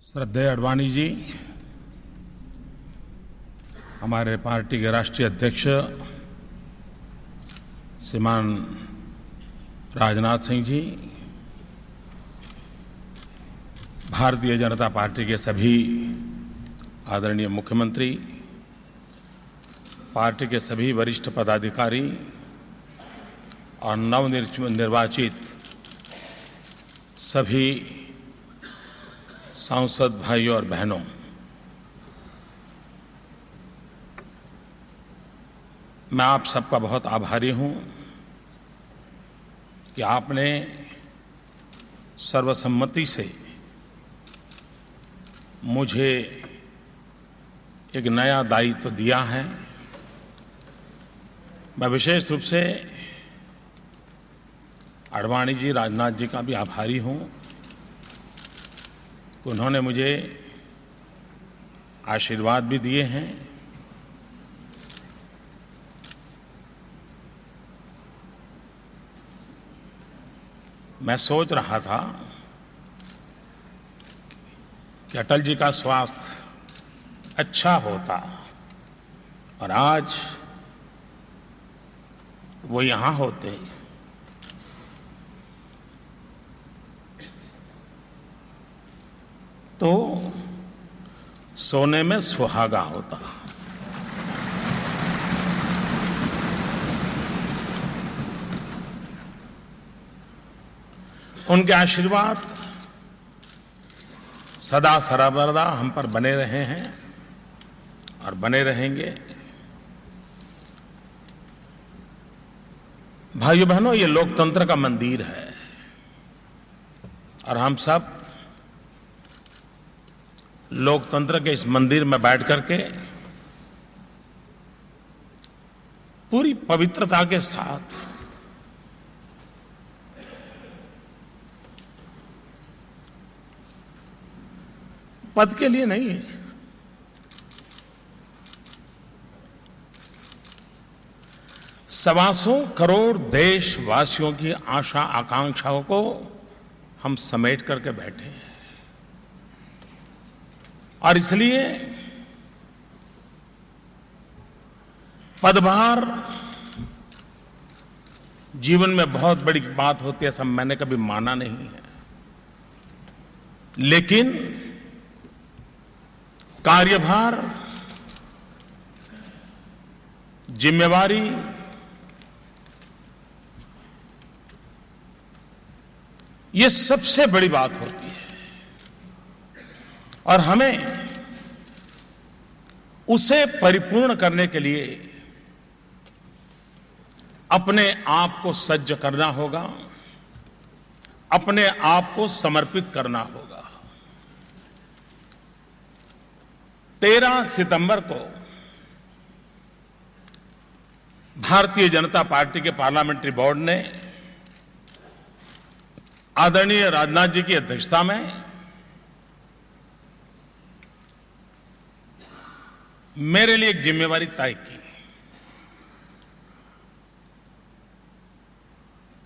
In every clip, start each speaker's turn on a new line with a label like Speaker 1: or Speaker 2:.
Speaker 1: श्रद्धेय आडवाणी जी, हमारे पार्टी के राष्ट्रीय अध्यक्ष श्रीमान राजनाथ सिंह जी, भारतीय जनता पार्टी के सभी आदरणीय मुख्यमंत्री, पार्टी के सभी वरिष्ठ पदाधिकारी और नवनिर्वाचित सभी सांसद भाइयों और बहनों, मैं आप सबका बहुत आभारी हूं कि आपने सर्वसम्मति से मुझे एक नया दायित्व दिया है। मैं विशेष रूप से आडवाणी जी, राजनाथ जी का भी आभारी हूं कि उन्होंने मुझे आशीर्वाद भी दिए हैं। मैं सोच रहा था कि अटल जी का स्वास्थ्य अच्छा होता और आज वो यहां होते तो सोने में सुहागा होता। उनके आशीर्वाद सदा सर्वदा हम पर बने रहे हैं और बने रहेंगे। भाइयों बहनों, ये लोकतंत्र का मंदिर है और हम सब लोकतंत्र के इस मंदिर में बैठ करके पूरी पवित्रता के साथ पद के लिए नहीं है, सवा करोड़ देशवासियों की आशा आकांक्षाओं को हम समेट करके बैठे हैं और इसलिए पदभार जीवन में बहुत बड़ी बात होती है, ऐसा मैंने कभी माना नहीं है, लेकिन कार्यभार, जिम्मेवारी ये सबसे बड़ी बात होती है और हमें उसे परिपूर्ण करने के लिए अपने आप को सज्ज करना होगा, अपने आप को समर्पित करना होगा। 13 सितंबर को भारतीय जनता पार्टी के पार्लियामेंट्री बोर्ड ने आदरणीय राजनाथ जी की अध्यक्षता में मेरे लिए एक जिम्मेवारी तय की।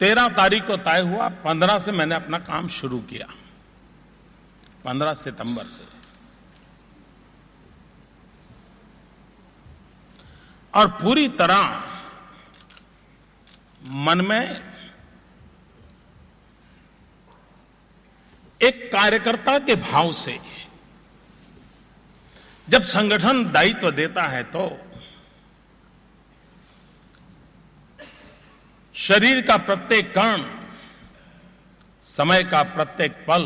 Speaker 1: 13 तारीख को तय हुआ, 15 से मैंने अपना काम शुरू किया, 15 सितंबर से। और पूरी तरह मन में एक कार्यकर्ता के भाव से जब संगठन दायित्व देता है तो शरीर का प्रत्येक कण, समय का प्रत्येक पल,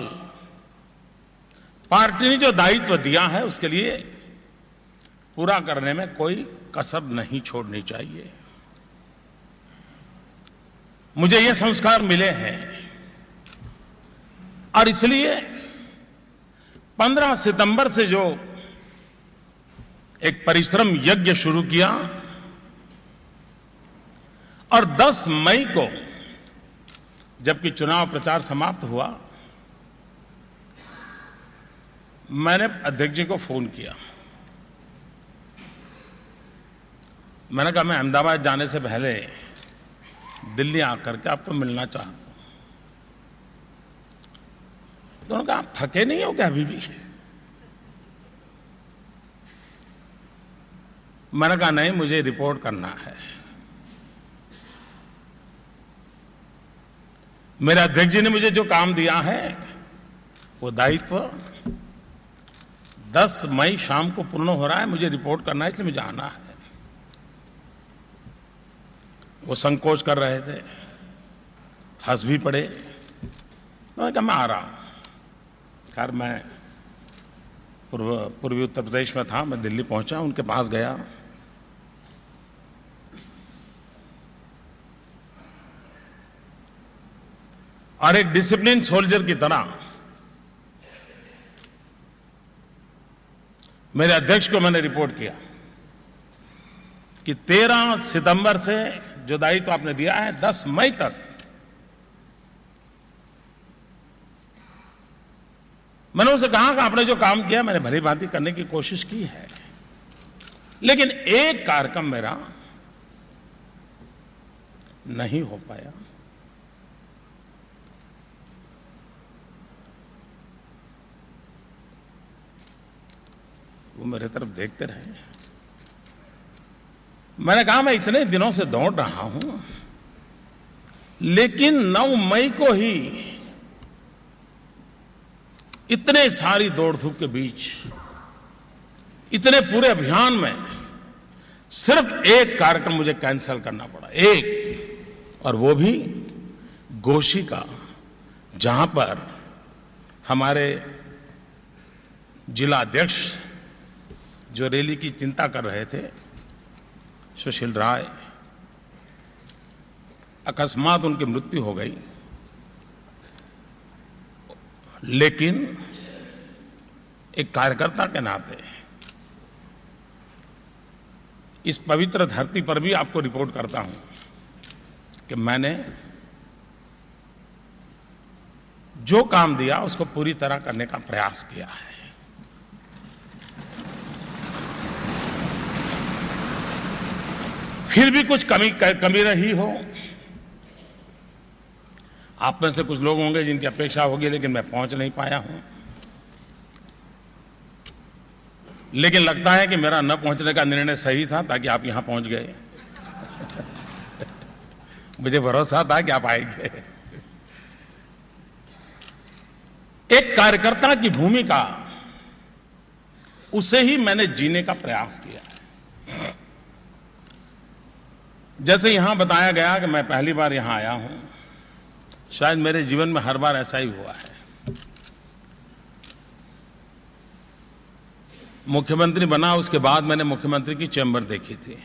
Speaker 1: पार्टी ने जो दायित्व दिया है उसके लिए पूरा करने में कोई कसर नहीं छोड़नी चाहिए। मुझे ये संस्कार मिले हैं और इसलिए 15 सितंबर से जो एक परिश्रम यज्ञ शुरू किया और 10 मई को जबकि चुनाव प्रचार समाप्त हुआ, मैंने अध्यक्ष जी को फोन किया। मैंने कहा मैं अहमदाबाद जाने से पहले दिल्ली आकर के आपको मिलना चाहता हूं। तो उन्होंने कहा आप थके नहीं हो क्या अभी भी? मैंने कहा नहीं, मुझे रिपोर्ट करना है। मेरे अध्यक्ष जी ने मुझे जो काम दिया है वो दायित्व 10 मई शाम को पूर्ण हो रहा है, मुझे रिपोर्ट करना है, इसलिए मुझे आना है। वो संकोच कर रहे थे, हंस भी पड़े। मैंने कहा मैं आ रहा हूं। खैर मैं पूर्वी उत्तर प्रदेश में था, मैं दिल्ली पहुंचा, उनके पास गया। और एक डिसिप्लिन सोल्जर की तरह मेरे अध्यक्ष को मैंने रिपोर्ट किया कि 13 सितंबर से जो दायित्व आपने दिया है 10 मई तक मैंने उनसे कहा कि आपने जो काम किया मैंने भली भांति करने की कोशिश की है, लेकिन एक कार्यक्रम मेरा नहीं हो पाया। वो मेरे तरफ देखते रहे। मैंने कहा मैं इतने दिनों से दौड़ रहा हूं, लेकिन 9 मई को ही इतने सारी दौड़ धूप के बीच, इतने पूरे अभियान में सिर्फ एक कार्यक्रम मुझे कैंसिल करना पड़ा, एक, और वो भी गोशी का, जहां पर हमारे जिला अध्यक्ष जो रैली की चिंता कर रहे थे, सुशील राय, अकस्मात उनकी मृत्यु हो गई। लेकिन एक कार्यकर्ता के नाते इस पवित्र धरती पर भी आपको रिपोर्ट करता हूं कि मैंने जो काम दिया उसको पूरी तरह करने का प्रयास किया है। फिर भी कुछ कमी रही हो, आप में से कुछ लोग होंगे जिनकी अपेक्षा होगी, लेकिन मैं पहुंच नहीं पाया हूं। लेकिन लगता है कि मेरा न पहुंचने का निर्णय सही था, ताकि आप यहां पहुंच गए। मुझे भरोसा था कि आप आएंगे। एक कार्यकर्ता की भूमिका, उसे ही मैंने जीने का प्रयास किया है। जैसे यहां बताया गया कि मैं पहली बार यहां आया हूं, शायद मेरे जीवन में हर बार ऐसा ही हुआ है। मुख्यमंत्री बना, उसके बाद मैंने मुख्यमंत्री की चैम्बर देखी थी।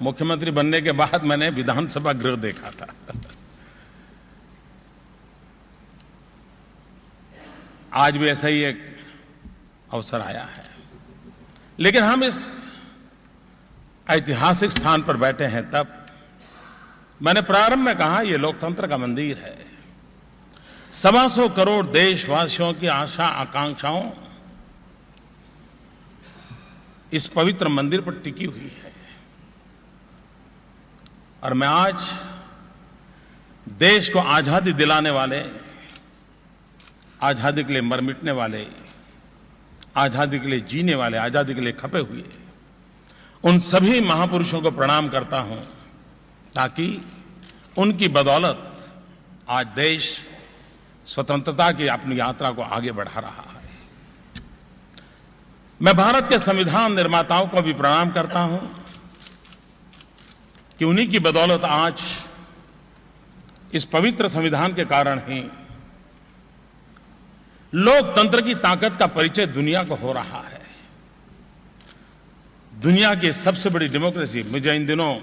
Speaker 1: मुख्यमंत्री बनने के बाद मैंने विधानसभा गृह देखा था। आज भी ऐसा ही एक अवसर आया है। लेकिन हम इस ऐतिहासिक स्थान पर बैठे हैं, तब मैंने प्रारंभ में कहा यह लोकतंत्र का मंदिर है। 125 करोड़ देशवासियों की आशा आकांक्षाओं इस पवित्र मंदिर पर टिकी हुई है। और मैं आज देश को आजादी दिलाने वाले, आजादी के लिए मर मिटने वाले, आजादी के लिए जीने वाले, आजादी के लिए खपे हुए उन सभी महापुरुषों को प्रणाम करता हूं, ताकि उनकी बदौलत आज देश स्वतंत्रता की अपनी यात्रा को आगे बढ़ा रहा है। मैं भारत के संविधान निर्माताओं को भी प्रणाम करता हूं कि उन्हीं की बदौलत आज इस पवित्र संविधान के कारण ही लोकतंत्र की ताकत का परिचय दुनिया को हो रहा है। दुनिया की सबसे बड़ी डेमोक्रेसी, मुझे इन दिनों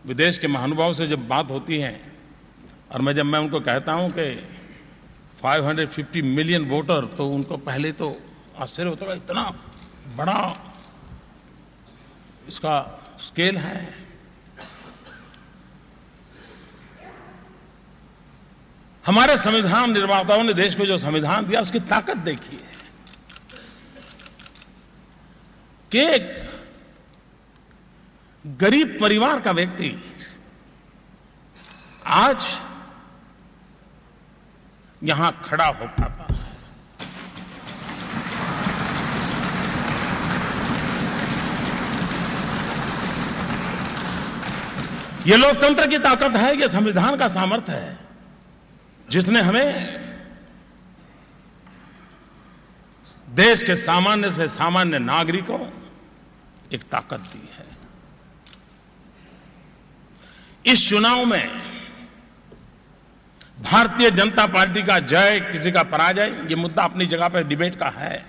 Speaker 1: विदेश के महानुभावों से जब बात होती है और जब मैं उनको कहता हूं कि 550 मिलियन वोटर, तो उनको पहले तो आश्चर्य होता है, इतना बड़ा इसका स्केल है। हमारे संविधान निर्माताओं ने देश को जो संविधान दिया उसकी ताकत देखी है कि एक गरीब परिवार का व्यक्ति आज यहां खड़ा हो पाता है। ये लोकतंत्र की ताकत है, ये संविधान का सामर्थ्य है जिसने हमें देश के सामान्य से सामान्य नागरिकों एक ताकत दी है। इस चुनाव में भारतीय जनता पार्टी का जय, किसी का पराजय, ये मुद्दा अपनी जगह पर डिबेट का है,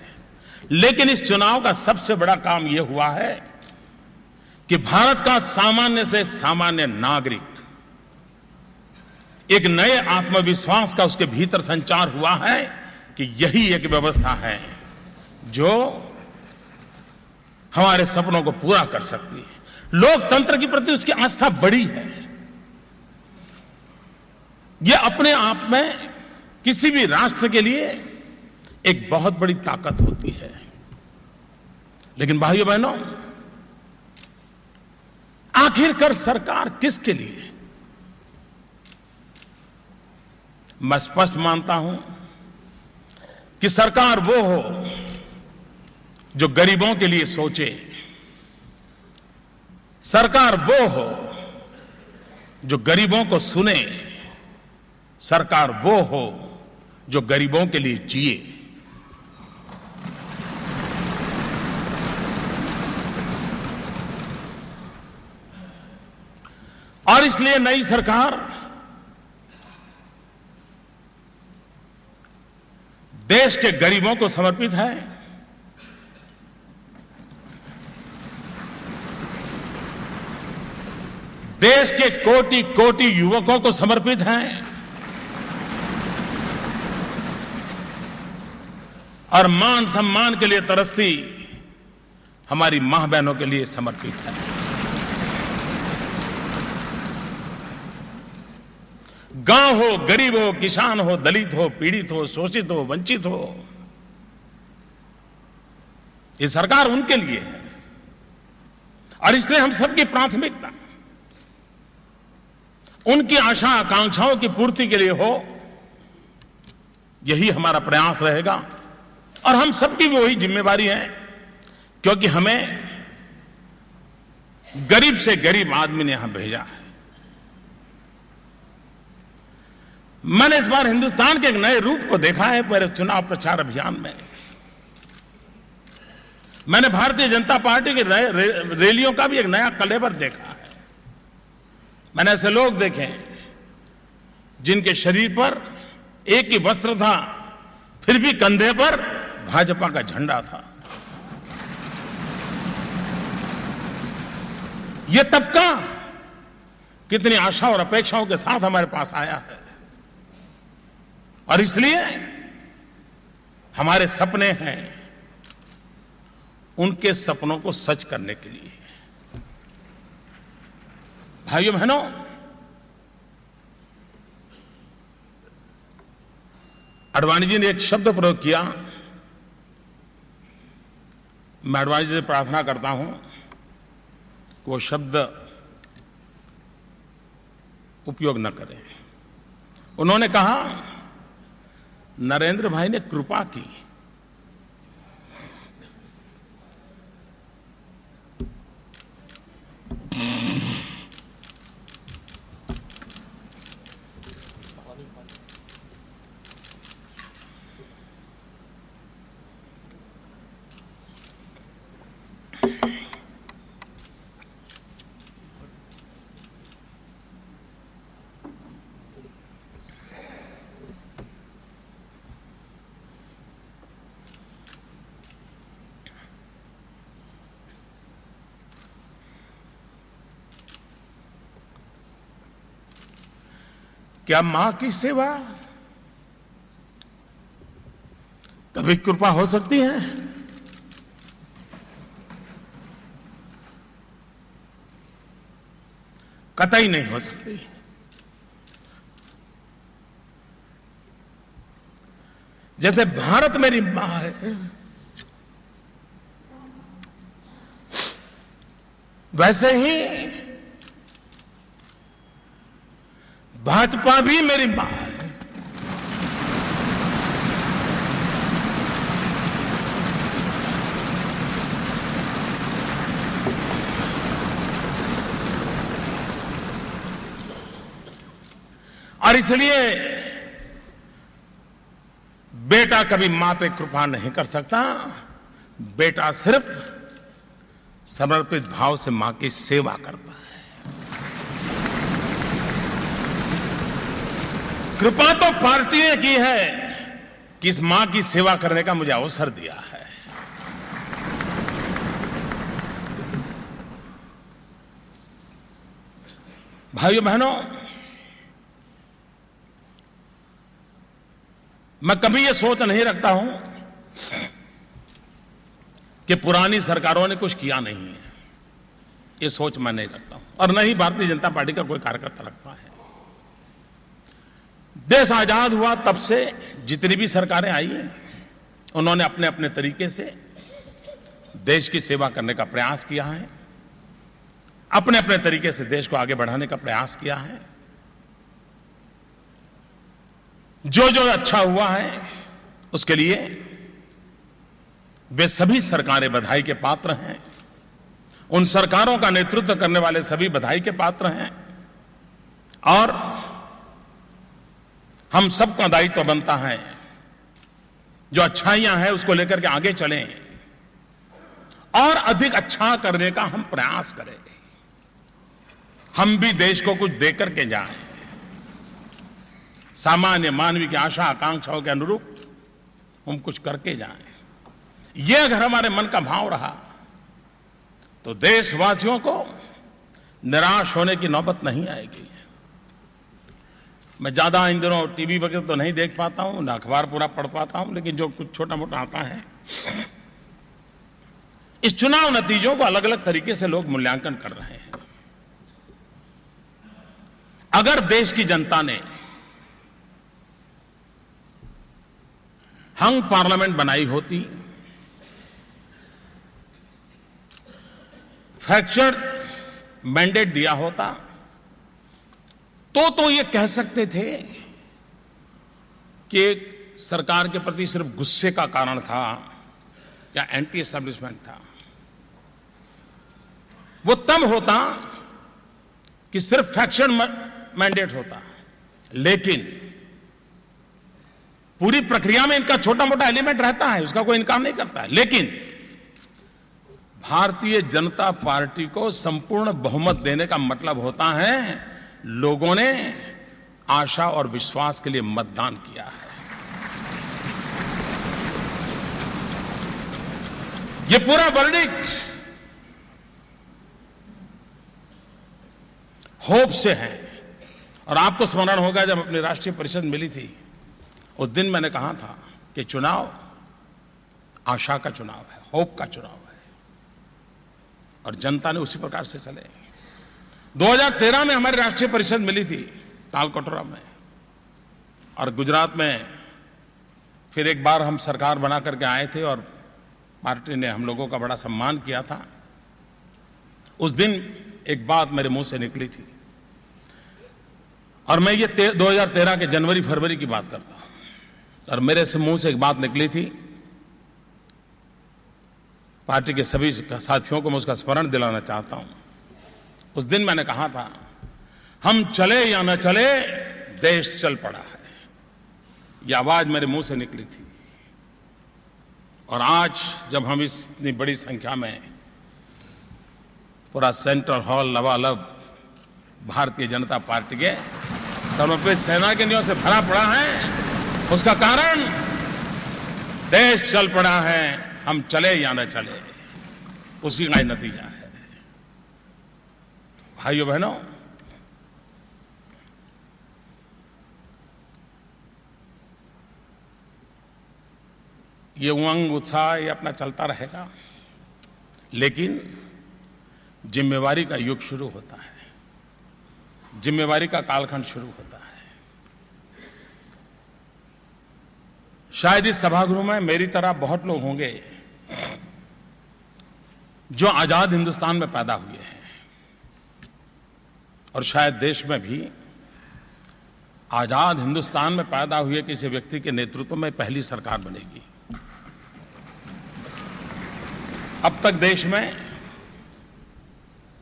Speaker 1: लेकिन इस चुनाव का सबसे बड़ा काम यह हुआ है कि भारत का सामान्य से सामान्य नागरिक एक नए आत्मविश्वास का उसके भीतर संचार हुआ है कि यही एक व्यवस्था है जो हमारे सपनों को पूरा कर सकती है। लोकतंत्र के प्रति उसकी आस्था बड़ी है। यह अपने आप में किसी भी राष्ट्र के लिए एक बहुत बड़ी ताकत होती है। लेकिन भाइयों बहनों, आखिरकार सरकार किसके लिए? मैं स्पष्ट मानता हूं कि सरकार वो हो जो गरीबों के लिए सोचे, सरकार वो हो जो गरीबों को सुने, सरकार वो हो जो गरीबों के लिए जिए। और इसलिए नई सरकार देश के गरीबों को समर्पित है, देश के कोटि कोटि युवकों को समर्पित है और मान सम्मान के लिए तरसती हमारी मां बहनों के लिए समर्पित है। गांव हो, गरीब हो, किसान हो, दलित हो, पीड़ित हो, शोषित हो, वंचित हो, ये सरकार उनके लिए है। और इसलिए हम सबकी प्राथमिकता उनकी आशा आकांक्षाओं की पूर्ति के लिए हो, यही हमारा प्रयास रहेगा। और हम सबकी भी वही जिम्मेवारी है, क्योंकि हमें गरीब से गरीब आदमी ने यहां भेजा है। मैंने इस बार हिंदुस्तान के एक नए रूप को देखा है पूरे चुनाव प्रचार अभियान में। मैंने भारतीय जनता पार्टी की रैलियों का भी एक नया कलेवर देखा है। मैंने ऐसे लोग देखे जिनके शरीर पर एक ही वस्त्र था, फिर भी कंधे पर भाजपा का झंडा था। यह तबका कितनी आशा और अपेक्षाओं के साथ हमारे पास आया है, और इसलिए हमारे सपने हैं उनके सपनों को सच करने के लिए। भाइयों बहनों, आडवाणी जी ने एक शब्द प्रयोग किया। मैं आडवाणी जी से प्रार्थना करता हूं कि वो शब्द उपयोग न करें। उन्होंने कहा, नरेंद्र भाई ने कृपा की। क्या मां की सेवा कभी कृपा हो सकती है? कतई नहीं हो सकती। जैसे भारत मेरी मां है, वैसे ही भाजपा भी मेरी मां है। और इसलिए बेटा कभी मां पे कृपा नहीं कर सकता। बेटा सिर्फ समर्पित भाव से मां की सेवा करता है। कृपा तो पार्टी ने की है कि इस मां की सेवा करने का मुझे अवसर दिया है। भाइयों बहनों, मैं कभी ये सोच नहीं रखता हूं कि पुरानी सरकारों ने कुछ किया नहीं है। ये सोच मैं नहीं रखता हूं, और न ही भारतीय जनता पार्टी का कोई कार्यकर्ता रखता है। देश आजाद हुआ तब से जितनी भी सरकारें आई हैं, उन्होंने अपने अपने तरीके से देश की सेवा करने का प्रयास किया है, अपने अपने तरीके से देश को आगे बढ़ाने का प्रयास किया है। जो जो अच्छा हुआ है उसके लिए वे सभी सरकारें बधाई के पात्र हैं। उन सरकारों का नेतृत्व करने वाले सभी बधाई के पात्र हैं, और हम सबका दायित्व बनता है जो अच्छाइयां हैं उसको लेकर के आगे चलें और अधिक अच्छा करने का हम प्रयास करें। हम भी देश को कुछ देकर के जाएं, सामान्य मानवीय की आशा आकांक्षाओं के अनुरूप हम कुछ करके जाएं। ये अगर हमारे मन का भाव रहा तो देशवासियों को निराश होने की नौबत नहीं आएगी। मैं ज्यादा इन दिनों टीवी वगैरह तो नहीं देख पाता हूं, ना अखबार पूरा पढ़ पाता हूं, लेकिन जो कुछ छोटा मोटा आता है, इस चुनाव नतीजों को अलग अलग तरीके से लोग मूल्यांकन कर रहे हैं। अगर देश की जनता ने हंग पार्लियामेंट बनाई होती, फ्रैक्चर्ड मैंडेट दिया होता, तो ये कह सकते थे कि सरकार के प्रति सिर्फ गुस्से का कारण था या एंटी एस्टैब्लिशमेंट था। वो तब होता कि सिर्फ फ्रैक्चर्ड मैंडेट होता, लेकिन पूरी प्रक्रिया में इनका छोटा मोटा एलिमेंट रहता है, उसका कोई इनकार नहीं करता है। लेकिन भारतीय जनता पार्टी को संपूर्ण बहुमत देने का मतलब होता है लोगों ने आशा और विश्वास के लिए मतदान किया है। ये पूरा वर्डिक्ट होप से है। और आपको स्मरण होगा जब अपनी राष्ट्रीय परिषद मिली थी, उस दिन मैंने कहा था कि चुनाव आशा का चुनाव है, होप का चुनाव है, और जनता ने उसी प्रकार से चले। 2013 में हमारी राष्ट्रीय परिषद मिली थी तालकटोरा में, और गुजरात में फिर एक बार हम सरकार बना करके आए थे और पार्टी ने हम लोगों का बड़ा सम्मान किया था। उस दिन एक बात मेरे मुंह से निकली थी, और मैं ये 2013 के जनवरी फरवरी की बात करता हूं, और मेरे से मुंह से एक बात निकली थी। पार्टी के सभी साथियों को मैं उसका स्मरण दिलाना चाहता हूं। उस दिन मैंने कहा था, हम चले या न चले देश चल पड़ा है। यह आवाज मेरे मुंह से निकली थी। और आज जब हम इतनी बड़ी संख्या में पूरा सेंट्रल हॉल लबालब भारतीय जनता पार्टी के समर्पित सेनानियों से भरा पड़ा है, उसका कारण देश चल पड़ा है। हम चले या न चले, उसी का नतीजा है। भाइयों बहनों, ये उमंग उत्साह ये अपना चलता रहेगा, लेकिन जिम्मेवारी का युग शुरू होता है, जिम्मेवारी का कालखंड शुरू होता है। शायद इस सभागृह में मेरी तरह बहुत लोग होंगे जो आजाद हिंदुस्तान में पैदा हुए हैं, और शायद देश में भी आजाद हिंदुस्तान में पैदा हुए किसी व्यक्ति के नेतृत्व में पहली सरकार बनेगी। अब तक देश में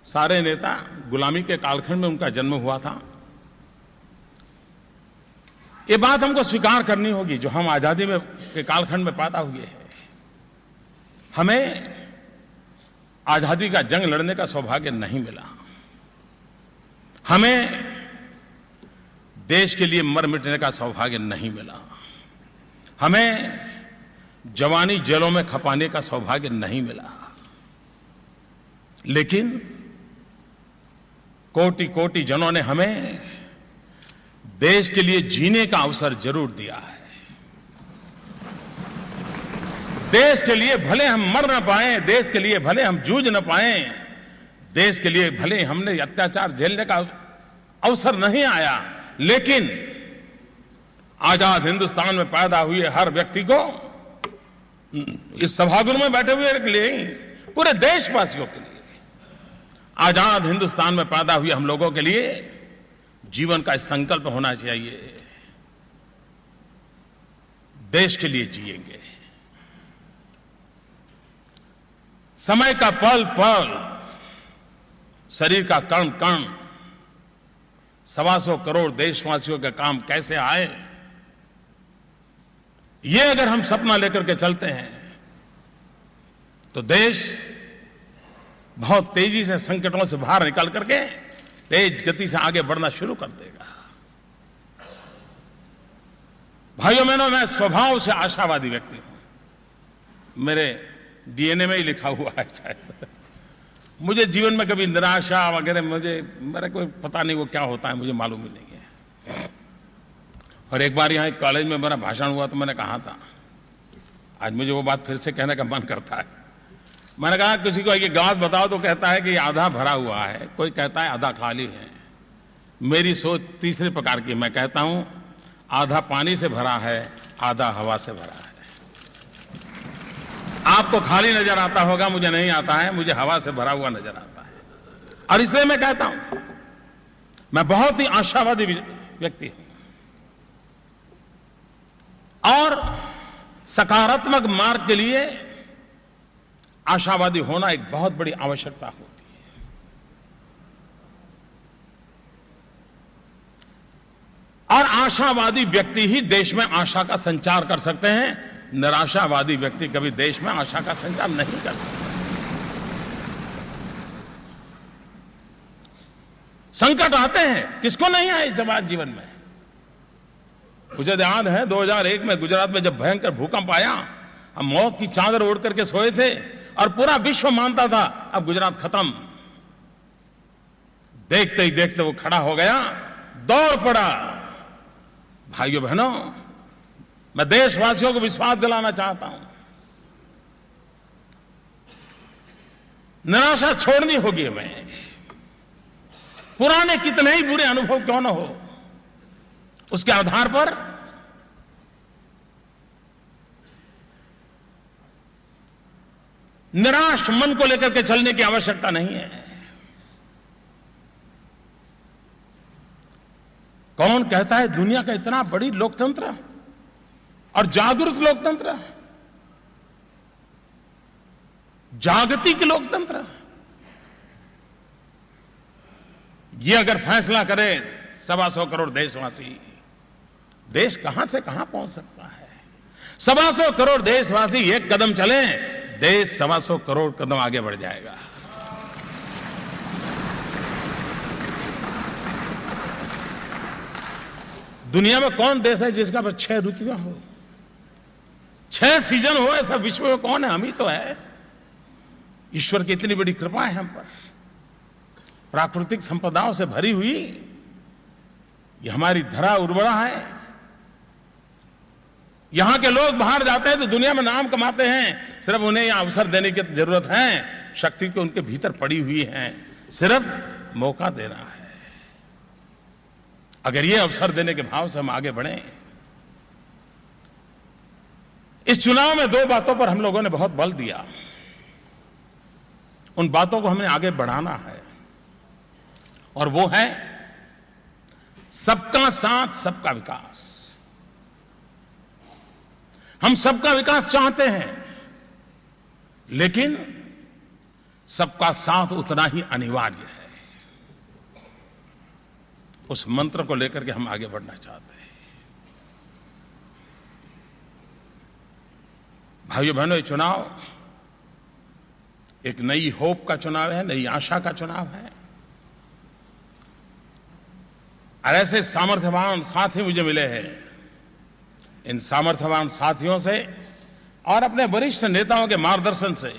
Speaker 1: सारे नेता गुलामी के कालखंड में उनका जन्म हुआ था, ये बात हमको स्वीकार करनी होगी, जो हम आजादी में के कालखंड में पैदा हुए हैं। हमें आजादी का जंग लड़ने का सौभाग्य नहीं मिला। हमें देश के लिए मर मिटने का सौभाग्य नहीं मिला। हमें जवानी जेलों में खपाने का सौभाग्य नहीं मिला। लेकिन कोटि कोटि जनों ने हमें देश के लिए जीने का अवसर जरूर दिया है। देश के लिए भले हम मर न पाए, देश के लिए भले हम जूझ न पाए, देश के लिए भले हमने अत्याचार झेलने का अवसर नहीं आया, लेकिन आजाद हिंदुस्तान में पैदा हुए हर व्यक्ति को, इस सभागृह में बैठे हुए के लिए, पूरे देशवासियों के लिए, आजाद हिंदुस्तान में पैदा हुए हम लोगों के लिए जीवन का संकल्प होना चाहिए, देश के लिए जिएंगे। समय का पल पल, शरीर का कण कण 125 करोड़ देशवासियों का काम कैसे आए, ये अगर हम सपना लेकर के चलते हैं तो देश बहुत तेजी से संकटों से बाहर निकल करके तेज गति से आगे बढ़ना शुरू कर देगा। भाइयों बहनों, मैं स्वभाव से आशावादी व्यक्ति हूं, मेरे डीएनए में ही लिखा हुआ है शायद। मुझे जीवन में कभी निराशा वगैरह मेरा कोई पता नहीं वो क्या होता है, मुझे मालूम ही नहीं है। और एक बार यहाँ एक कॉलेज में मेरा भाषण हुआ तो मैंने कहा था, आज मुझे वो बात फिर से कहने का मन करता है। मैंने कहा किसी को ये बात बताओ तो कहता है कि आधा भरा हुआ है, कोई कहता है आधा खाली है। मेरी सोच तीसरे प्रकार की, मैं कहता हूं आधा पानी से भरा है, आधा हवा से भरा है। आपको खाली नजर आता होगा, मुझे नहीं आता है, मुझे हवा से भरा हुआ नजर आता है। और इसलिए मैं कहता हूं मैं बहुत ही आशावादी व्यक्ति हूं, और सकारात्मक मार्ग के लिए आशावादी होना एक बहुत बड़ी आवश्यकता होती है। और आशावादी व्यक्ति ही देश में आशा का संचार कर सकते हैं। निराशावादी व्यक्ति कभी देश में आशा का संचार नहीं कर सकता। संकट आते हैं, किसको नहीं आए समाज जीवन में। मुझे याद है 2001 में गुजरात में जब भयंकर भूकंप आया, हम मौत की चादर ओढ़ करके सोए थे और पूरा विश्व मानता था अब गुजरात खत्म। देखते ही देखते वो खड़ा हो गया, दौड़ पड़ा। भाइयों बहनों, मैं देशवासियों को विश्वास दिलाना चाहता हूं, निराशा छोड़नी होगी हमें। पुराने कितने ही बुरे अनुभव क्यों न हो, उसके आधार पर निराश मन को लेकर के चलने की आवश्यकता नहीं है। कौन कहता है दुनिया का इतना बड़ी लोकतंत्र और जागरूक लोकतंत्र, जागतिक लोकतंत्र, ये अगर फैसला करे 125 करोड़ देशवासी, देश कहां से कहां पहुंच सकता है। 125 करोड़ देशवासी एक कदम चले, देश 125 करोड़ कदम आगे बढ़ जाएगा। दुनिया में कौन देश है जिसका बस 6 ऋतुएं हो, 6 सीजन हो? ऐसा विश्व में कौन है? हम ही तो है। ईश्वर की इतनी बड़ी कृपा है हम पर, प्राकृतिक संपदाओं से भरी हुई ये हमारी धरा उर्वरा है। यहां के लोग बाहर जाते हैं तो दुनिया में नाम कमाते हैं, सिर्फ उन्हें यहां अवसर देने की जरूरत है। शक्ति तो उनके भीतर पड़ी हुई है, सिर्फ मौका देना है। अगर ये अवसर देने के भाव से हम आगे बढ़ें। इस चुनाव में 2 बातों पर हम लोगों ने बहुत बल दिया, उन बातों को हमने आगे बढ़ाना है, और वो है सबका साथ सबका विकास। हम सबका विकास चाहते हैं, लेकिन सबका साथ उतना ही अनिवार्य है। उस मंत्र को लेकर के हम आगे बढ़ना चाहते हैं। भाइयों बहनों, ये चुनाव एक नई होप का चुनाव है, नई आशा का चुनाव है। और ऐसे सामर्थ्यवान साथी मुझे मिले हैं। इन सामर्थ्यवान साथियों से और अपने वरिष्ठ नेताओं के मार्गदर्शन से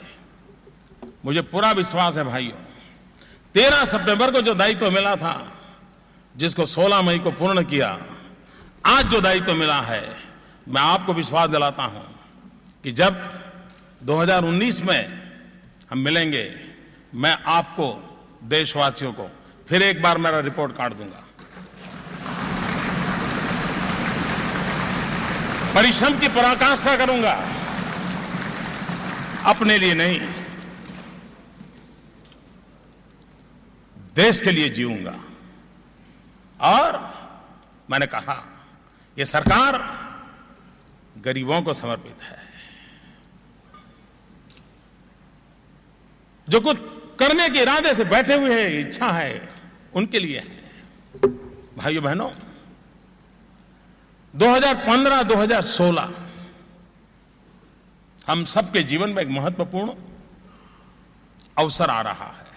Speaker 1: मुझे पूरा विश्वास है भाइयों, 13 सितंबर को जो दायित्व मिला था, जिसको 16 मई को पूर्ण किया, आज जो दायित्व मिला है, मैं आपको विश्वास दिलाता हूं कि जब 2019 में हम मिलेंगे, मैं आपको, देशवासियों को फिर एक बार मेरा रिपोर्ट कार्ड दूंगा। परिश्रम की पराकाष्ठा करूंगा, अपने लिए नहीं, देश के लिए जीऊंगा। और मैंने कहा, यह सरकार गरीबों को समर्पित है। जो कुछ करने के इरादे से बैठे हुए हैं, इच्छा है, उनके लिए है। भाइयों बहनों, 2015-2016 हम सबके जीवन में एक महत्वपूर्ण अवसर आ रहा है।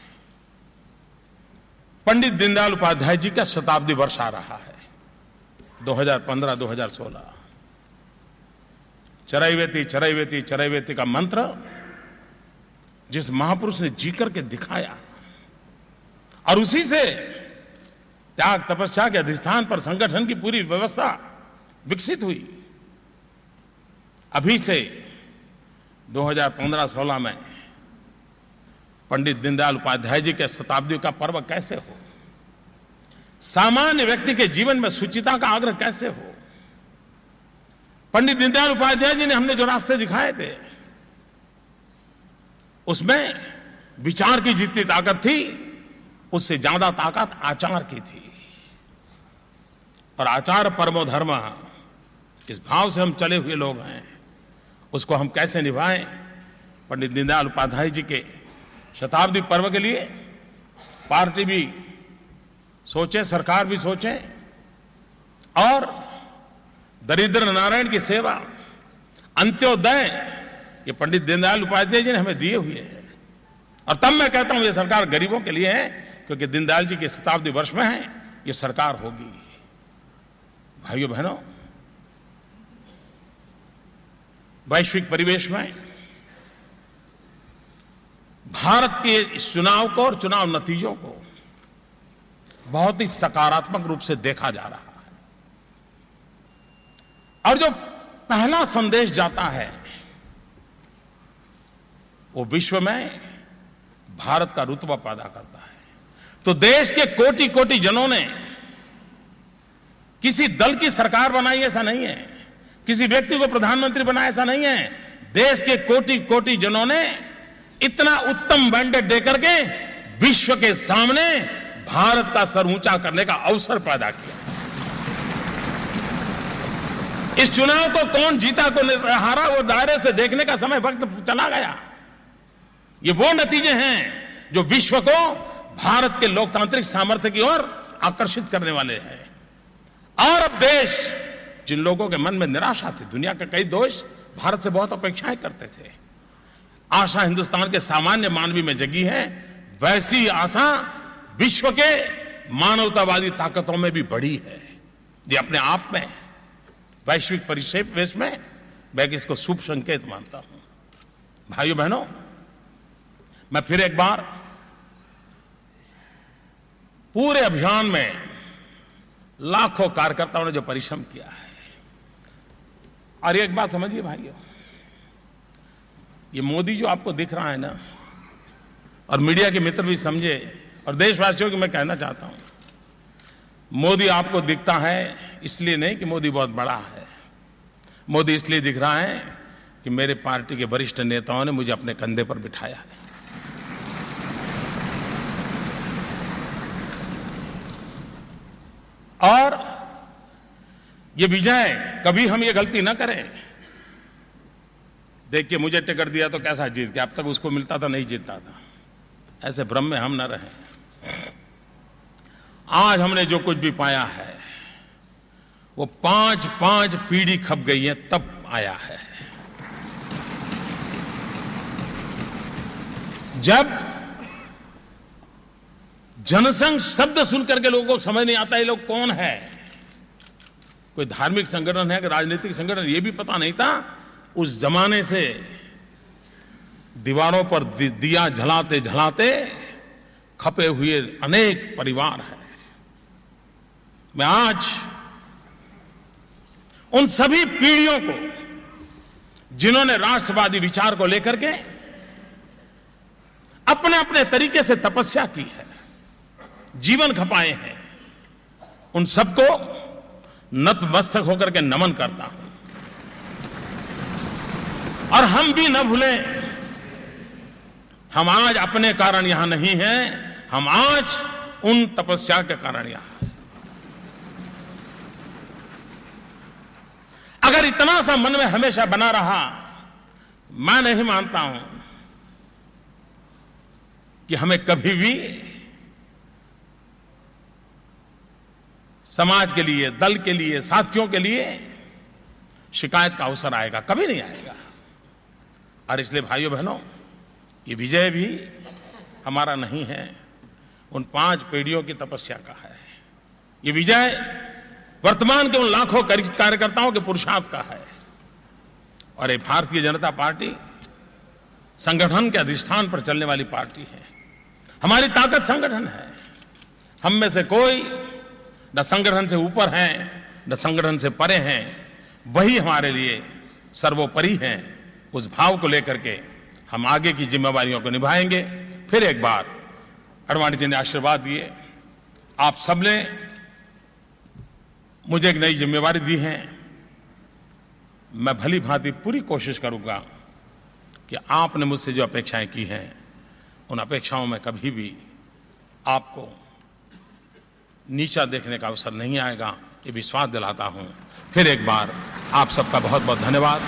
Speaker 1: पंडित दीनदयाल उपाध्याय जी का शताब्दी वर्ष आ रहा है। 2015-2016 चरैवेति चरैवेति चरैवेति का मंत्र जिस महापुरुष ने जी करके दिखाया, और उसी से त्याग तपस्या के अधिष्ठान पर संगठन की पूरी व्यवस्था विकसित हुई। अभी से 2015-16 में पंडित दीनदयाल उपाध्याय जी के शताब्दी का पर्व कैसे हो, सामान्य व्यक्ति के जीवन में शुचिता का आग्रह कैसे हो। पंडित दीनदयाल उपाध्याय जी ने हमने जो रास्ते दिखाए थे, उसमें विचार की जितनी ताकत थी, उससे ज्यादा ताकत आचार की थी। और आचार परमो धर्म, इस भाव से हम चले हुए लोग हैं, उसको हम कैसे निभाएं। पंडित दीनदयाल उपाध्याय जी के शताब्दी पर्व के लिए पार्टी भी सोचे, सरकार भी सोचे, और दरिद्र नारायण की सेवा, अंत्योदय, ये पंडित दीनदयाल उपाध्याय जी ने हमें दिए हुए हैं। और तब मैं कहता हूं ये सरकार गरीबों के लिए है, क्योंकि दीनदयाल जी के शताब्दी वर्ष में है, ये सरकार होगी। भाइयों बहनों, वैश्विक परिवेश में भारत के इस चुनाव को और चुनाव नतीजों को बहुत ही सकारात्मक रूप से देखा जा रहा है। और जो पहला संदेश जाता है, वो विश्व में भारत का रुतबा पैदा करता है। तो देश के कोटि कोटि जनों ने किसी दल की सरकार बनाई, ऐसा नहीं है, किसी व्यक्ति को प्रधानमंत्री बनाया, ऐसा नहीं है। देश के कोटि कोटि जनों ने इतना उत्तम मैंडेट देकर के विश्व के सामने भारत का सर ऊंचा करने का अवसर पैदा किया। इस चुनाव को कौन जीता कौन हारा, वो दायरे से देखने का समय वक्त चला गया। ये वो नतीजे हैं जो विश्व को भारत के लोकतांत्रिक सामर्थ्य की ओर आकर्षित करने वाले हैं। और अब देश, जिन लोगों के मन में निराशा थी, दुनिया के कई देश भारत से बहुत अपेक्षाएं करते थे, आशा हिंदुस्तान के सामान्य मानवी में जगी है। वैसी आशा विश्व के मानवतावादी ताकतों में भी बढ़ी है। ये अपने आप में वैश्विक परिवेश में मैं इसको शुभ संकेत मानता हूं। भाइयों बहनों, मैं फिर एक बार पूरे अभियान में लाखों कार्यकर्ताओं ने जो परिश्रम किया है, और एक बात समझिए भाइयों, ये मोदी जो आपको दिख रहा है ना, और मीडिया के मित्र भी समझे, और देशवासियों को मैं कहना चाहता हूं, मोदी आपको दिखता है इसलिए नहीं कि मोदी बहुत बड़ा है। मोदी इसलिए दिख रहा है कि मेरे पार्टी के वरिष्ठ नेताओं ने मुझे अपने कंधे पर बिठाया है। और ये विजय, कभी हम ये गलती ना करें, देखिए मुझे टिकट दिया तो कैसा जीत गया, अब तक उसको मिलता था नहीं जीतता था, ऐसे भ्रम में हम ना रहें। आज हमने जो कुछ भी पाया है वो 5-5 पीढ़ी खप गई है तब आया है। जब जनसंघ शब्द सुनकर के लोगों को समझ नहीं आता ये लोग कौन है, कोई धार्मिक संगठन है कि राजनीतिक संगठन, ये भी पता नहीं था। उस जमाने से दीवारों पर दिया जलाते जलाते खपे हुए अनेक परिवार हैं। मैं आज उन सभी पीढ़ियों को जिन्होंने राष्ट्रवादी विचार को लेकर के अपने अपने तरीके से तपस्या की है, जीवन खपाए हैं, उन सबको नतमस्तक होकर के नमन करता हूं। और हम भी न भूलें, हम आज अपने कारण यहां नहीं हैं, हम आज उन तपस्या के कारण यहां हैं। अगर इतना सा मन में हमेशा बना रहा, मैं नहीं मानता हूं कि हमें कभी भी समाज के लिए, दल के लिए, साथियों के लिए शिकायत का अवसर आएगा, कभी नहीं आएगा। और इसलिए भाइयों बहनों, ये विजय भी हमारा नहीं है, उन 5 पीढ़ियों की तपस्या का है। ये विजय वर्तमान के उन लाखों कार्यकर्ताओं के पुरुषार्थ का है। और ये भारतीय जनता पार्टी संगठन के अधिष्ठान पर चलने वाली पार्टी है। हमारी ताकत संगठन है। हम में से कोई न संगठन से ऊपर हैं, न संगठन से परे हैं। वही हमारे लिए सर्वोपरि हैं। उस भाव को लेकर के हम आगे की जिम्मेवारियों को निभाएंगे। फिर एक बार आडवाणी जी ने आशीर्वाद दिए, आप सबने मुझे एक नई जिम्मेवारी दी है। मैं भली भांति पूरी कोशिश करूंगा कि आपने मुझसे जो अपेक्षाएं की हैं, उन अपेक्षाओं में कभी भी आपको नीचा देखने का अवसर नहीं आएगा, ये विश्वास दिलाता हूं। फिर एक बार आप सबका बहुत बहुत धन्यवाद।